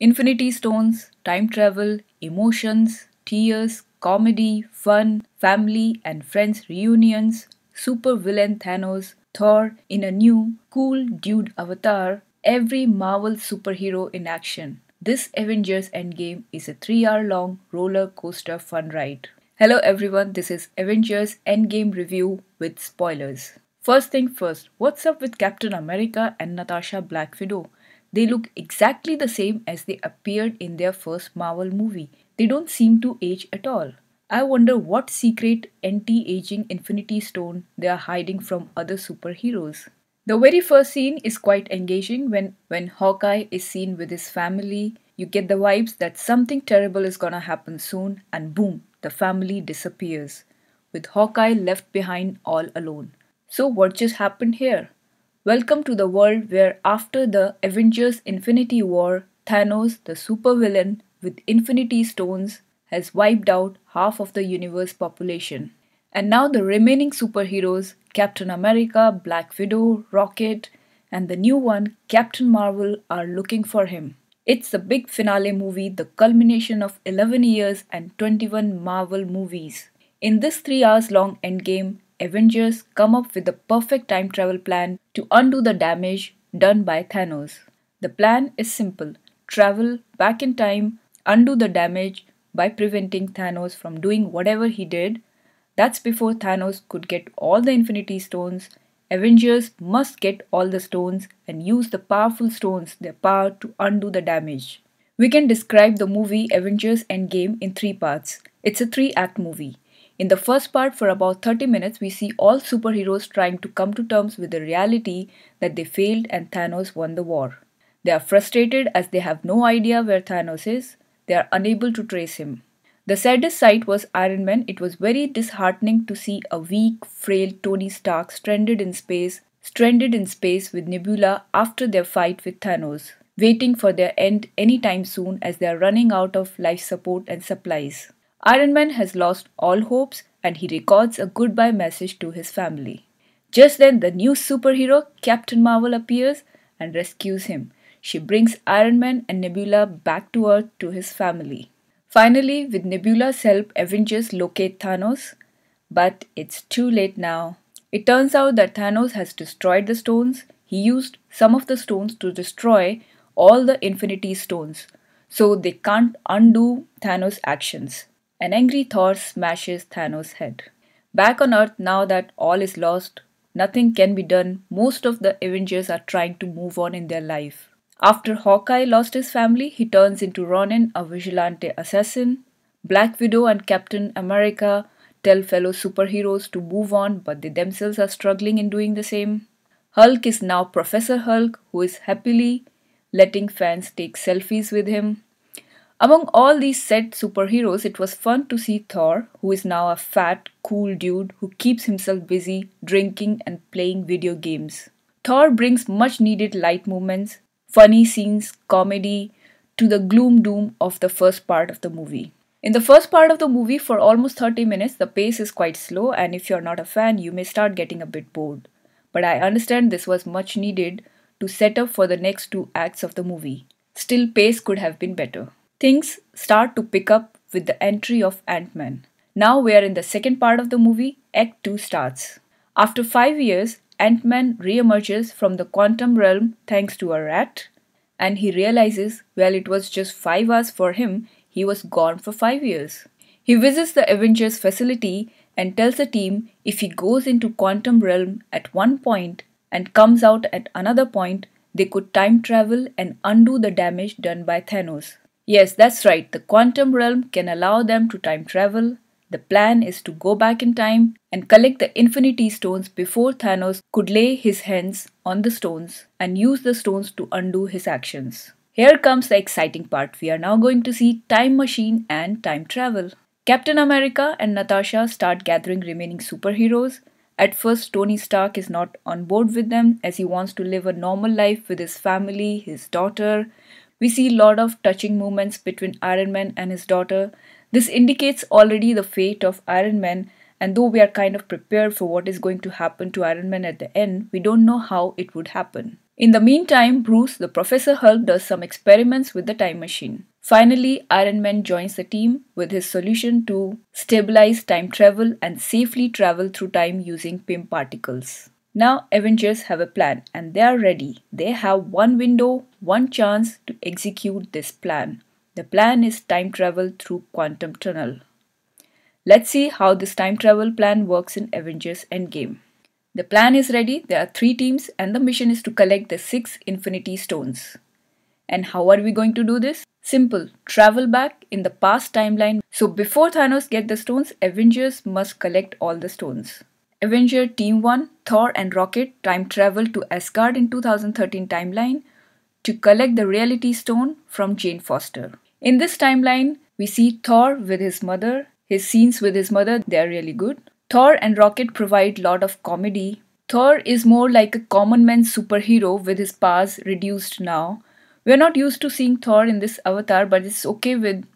Infinity Stones, time travel, emotions, tears, comedy, fun, family and friends reunions, super villain Thanos, Thor in a new, cool dude avatar, every Marvel superhero in action. This Avengers Endgame is a 3 hour long roller coaster fun ride. Hello everyone, this is Avengers Endgame review with spoilers. First thing first, what's up with Captain America and Natasha Black Widow? They look exactly the same as they appeared in their first Marvel movie. They don't seem to age at all. I wonder what secret anti-aging Infinity Stone they are hiding from other superheroes. The very first scene is quite engaging when Hawkeye is seen with his family. You get the vibes that something terrible is gonna happen soon, and boom, the family disappears, with Hawkeye left behind all alone. So, what just happened here? Welcome to the world where, after the Avengers Infinity War, Thanos, the supervillain with Infinity Stones, has wiped out half of the universe population. And now the remaining superheroes, Captain America, Black Widow, Rocket, and the new one, Captain Marvel, are looking for him. It's the big finale movie, the culmination of 11 years and 21 Marvel movies. In this 3 hours long endgame, Avengers come up with the perfect time travel plan to undo the damage done by Thanos. The plan is simple: travel back in time, undo the damage by preventing Thanos from doing whatever he did. That's before Thanos could get all the Infinity Stones. Avengers must get all the stones and use the powerful stones, their power, to undo the damage. We can describe the movie Avengers Endgame in three parts. It's a three-act movie. In the first part, for about 30 minutes, we see all superheroes trying to come to terms with the reality that they failed and Thanos won the war. They are frustrated as they have no idea where Thanos is. They are unable to trace him. The saddest sight was Iron Man. It was very disheartening to see a weak, frail Tony Stark stranded in space with Nebula after their fight with Thanos, waiting for their end anytime soon as they are running out of life support and supplies. Iron Man has lost all hopes and he records a goodbye message to his family. Just then, the new superhero, Captain Marvel, appears and rescues him. She brings Iron Man and Nebula back to Earth to his family. Finally, with Nebula's help, Avengers locate Thanos, but it's too late now. It turns out that Thanos has destroyed the stones. He used some of the stones to destroy all the Infinity Stones, so they can't undo Thanos' actions. An angry Thor smashes Thanos' head. Back on Earth, now that all is lost, nothing can be done. Most of the Avengers are trying to move on in their life. After Hawkeye lost his family, he turns into Ronin, a vigilante assassin. Black Widow and Captain America tell fellow superheroes to move on, but they themselves are struggling in doing the same. Hulk is now Professor Hulk, who is happily letting fans take selfies with him. Among all these said superheroes, it was fun to see Thor, who is now a fat, cool dude who keeps himself busy drinking and playing video games. Thor brings much needed light moments, funny scenes, comedy to the gloom doom of the first part of the movie. In the first part of the movie, for almost 30 minutes, the pace is quite slow, and if you're not a fan, you may start getting a bit bored. But I understand this was much needed to set up for the next two acts of the movie. Still, pace could have been better. Things start to pick up with the entry of Antman. Now we are in the second part of the movie. Act 2 starts. After 5 years, Antman re-emerges from the quantum realm thanks to a rat, and he realizes, well, it was just 5 hours for him, he was gone for 5 years. He visits the Avengers facility and tells the team if he goes into quantum realm at one point and comes out at another point, they could time travel and undo the damage done by Thanos. Yes, that's right, the quantum realm can allow them to time travel. The plan is to go back in time and collect the Infinity Stones before Thanos could lay his hands on the stones and use the stones to undo his actions. Here comes the exciting part. We are now going to see time machine and time travel. Captain America and Natasha start gathering remaining superheroes. At first, Tony Stark is not on board with them as he wants to live a normal life with his family, his daughter. We see a lot of touching moments between Iron Man and his daughter. This indicates already the fate of Iron Man, and though we are kind of prepared for what is going to happen to Iron Man at the end, we don't know how it would happen. In the meantime, Bruce, the Professor Hulk, does some experiments with the time machine. Finally, Iron Man joins the team with his solution to stabilize time travel and safely travel through time using PIM particles. Now, Avengers have a plan and they are ready. They have one window, one chance to execute this plan. The plan is time travel through quantum tunnel. Let's see how this time travel plan works in Avengers Endgame. The plan is ready, there are 3 teams and the mission is to collect the 6 Infinity Stones. And how are we going to do this? Simple, travel back in the past timeline. So before Thanos gets the stones, Avengers must collect all the stones. Avenger Team 1, Thor and Rocket time travel to Asgard in 2013 timeline to collect the Reality Stone from Jane Foster. In this timeline, we see Thor with his mother. His scenes with his mother, they are really good. Thor and Rocket provide lot of comedy. Thor is more like a common man superhero with his powers reduced now. We are not used to seeing Thor in this avatar, but it's okay with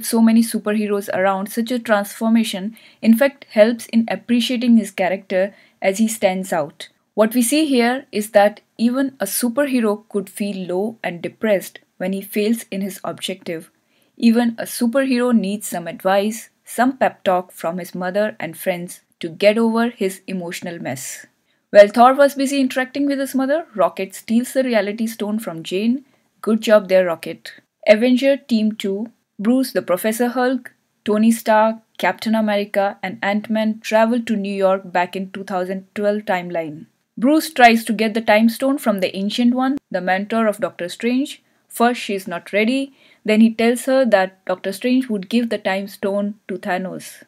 so many superheroes around. Such a transformation, in fact, helps in appreciating his character as he stands out. What we see here is that even a superhero could feel low and depressed when he fails in his objective. Even a superhero needs some advice, some pep talk from his mother and friends to get over his emotional mess. While Thor was busy interacting with his mother, Rocket steals the Reality Stone from Jane. Good job there, Rocket. Avenger Team 2, Bruce the Professor Hulk, Tony Stark, Captain America and Antman travel to New York back in 2012 timeline. Bruce tries to get the Time Stone from the Ancient One, the mentor of Doctor Strange. First she is not ready, then he tells her that Doctor Strange would give the Time Stone to Thanos.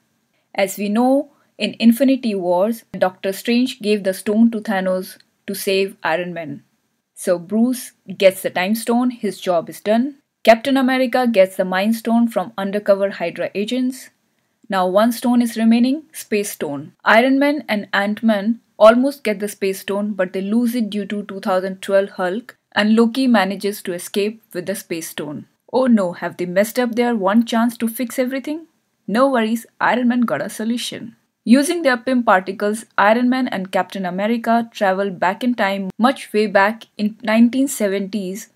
As we know, in Infinity Wars, Doctor Strange gave the stone to Thanos to save Iron Man. So Bruce gets the Time Stone, his job is done. Captain America gets the Mind Stone from undercover Hydra agents. Now one stone is remaining, Space Stone. Iron Man and Ant-Man almost get the Space Stone, but they lose it due to 2012 Hulk, and Loki manages to escape with the Space Stone. Oh no, have they messed up their one chance to fix everything? No worries, Iron Man got a solution. Using their PIM particles, Iron Man and Captain America travel back in time much way back in 1970s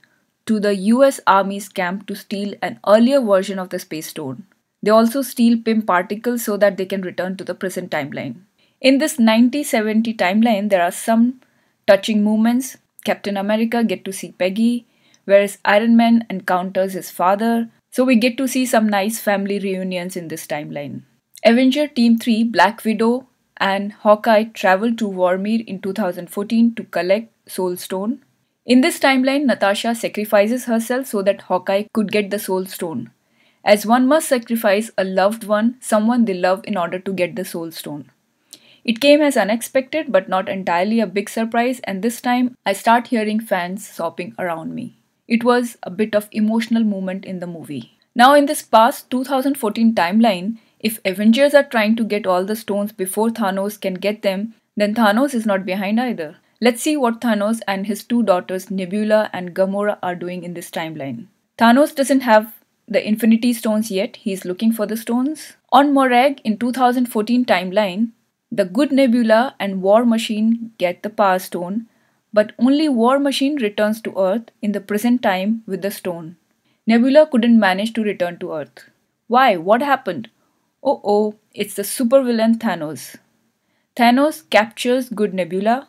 to the US Army's camp to steal an earlier version of the Space Stone. They also steal PIM particles so that they can return to the present timeline. In this 1970 timeline, there are some touching moments. Captain America gets to see Peggy, whereas Iron Man encounters his father. So we get to see some nice family reunions in this timeline. Avenger Team 3, Black Widow and Hawkeye travel to Vormir in 2014 to collect Soul Stone. In this timeline, Natasha sacrifices herself so that Hawkeye could get the Soul Stone, as one must sacrifice a loved one, someone they love, in order to get the Soul Stone. It came as unexpected but not entirely a big surprise, and this time I start hearing fans sobbing around me. It was a bit of emotional moment in the movie. Now in this past 2014 timeline, if Avengers are trying to get all the stones before Thanos can get them, then Thanos is not behind either. Let's see what Thanos and his 2 daughters Nebula and Gamora are doing in this timeline. Thanos doesn't have the Infinity Stones yet, he is looking for the stones. On Morag in 2014 timeline, the good Nebula and War Machine get the Power Stone, but only War Machine returns to Earth in the present time with the stone. Nebula couldn't manage to return to Earth. Why? What happened? Oh, it's the supervillain Thanos. Thanos captures good Nebula.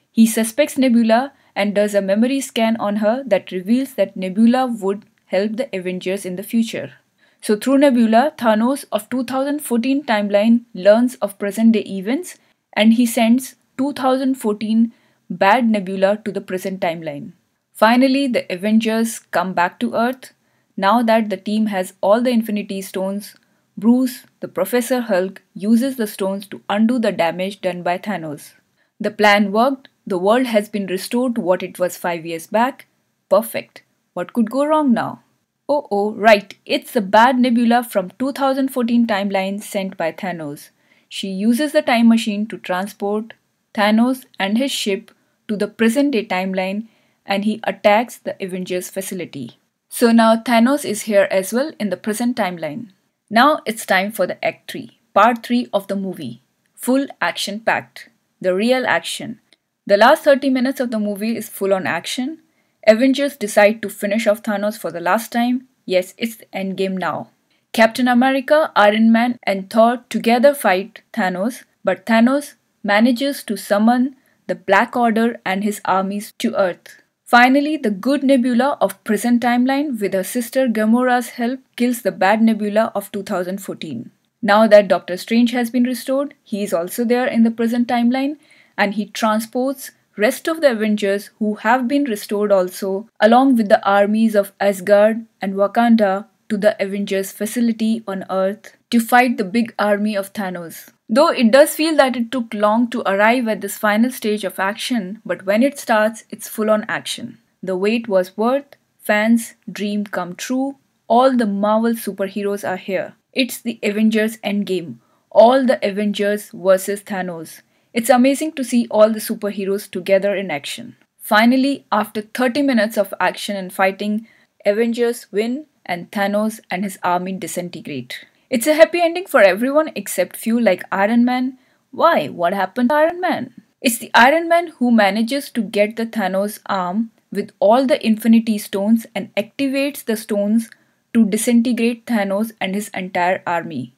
He suspects Nebula and does a memory scan on her that reveals that Nebula would help the Avengers in the future. So through Nebula, Thanos of 2014 timeline learns of present day events and he sends 2014 bad Nebula to the present timeline. Finally, the Avengers come back to Earth. Now that the team has all the Infinity Stones, Bruce, the Professor Hulk, uses the stones to undo the damage done by Thanos. The plan worked. The world has been restored to what it was 5 years back. Perfect. What could go wrong now? Oh, right. It's the bad Nebula from 2014 timeline sent by Thanos. She uses the time machine to transport Thanos and his ship to the present day timeline and he attacks the Avengers facility. So now Thanos is here as well in the present timeline. Now it's time for the Act 3, Part 3 of the movie. Full action packed. The real action. The last 30 minutes of the movie is full on action. Avengers decide to finish off Thanos for the last time. Yes, it's the endgame now. Captain America, Iron Man, and Thor together fight Thanos, but Thanos manages to summon the Black Order and his armies to Earth. Finally, the good Nebula of present timeline with her sister Gamora's help kills the bad Nebula of 2014. Now that Doctor Strange has been restored, he is also there in the present timeline and he transports rest of the Avengers who have been restored also along with the armies of Asgard and Wakanda to the Avengers facility on Earth to fight the big army of Thanos. Though it does feel that it took long to arrive at this final stage of action, but when it starts, it's full on action. The wait was worth, fans' dream come true, all the Marvel superheroes are here. It's the Avengers Endgame, all the Avengers versus Thanos. It's amazing to see all the superheroes together in action. Finally, after 30 minutes of action and fighting, Avengers win and Thanos and his army disintegrate. It's a happy ending for everyone except few like Iron Man. Why? What happened to Iron Man? It's the Iron Man who manages to get the Thanos arm with all the Infinity Stones and activates the stones to disintegrate Thanos and his entire army.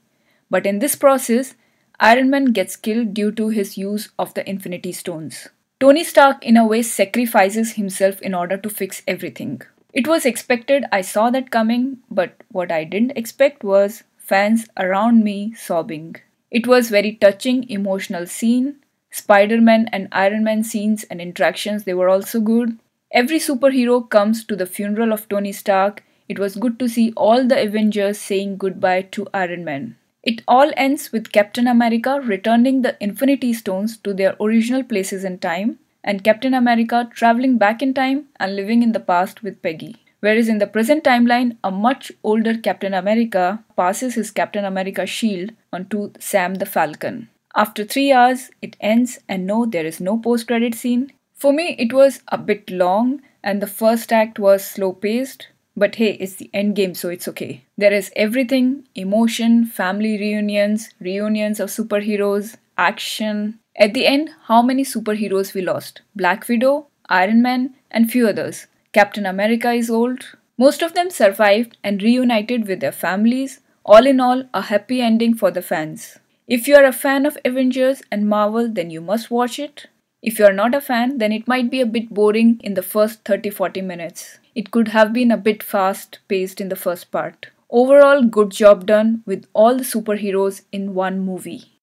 But in this process, Iron Man gets killed due to his use of the Infinity Stones. Tony Stark in a way sacrifices himself in order to fix everything. It was expected, I saw that coming, but what I didn't expect was fans around me sobbing. It was very touching, emotional scene. Spiderman and Iron Man scenes and interactions, they were also good. Every superhero comes to the funeral of Tony Stark. It was good to see all the Avengers saying goodbye to Iron Man. It all ends with Captain America returning the Infinity Stones to their original places in time, and Captain America traveling back in time and living in the past with Peggy. Whereas in the present timeline, a much older Captain America passes his Captain America shield onto Sam the Falcon. After 3 hours, it ends and no, there is no post-credit scene. For me, it was a bit long and the first act was slow-paced. But hey, it's the end game, so it's okay. There is everything, emotion, family reunions, reunions of superheroes, action. At the end, how many superheroes we lost? Black Widow, Iron Man, and few others. Captain America is old. Most of them survived and reunited with their families. All in all, a happy ending for the fans. If you are a fan of Avengers and Marvel, then you must watch it. If you are not a fan, then it might be a bit boring in the first 30-40 minutes. It could have been a bit fast-paced in the first part. Overall, good job done with all the superheroes in one movie.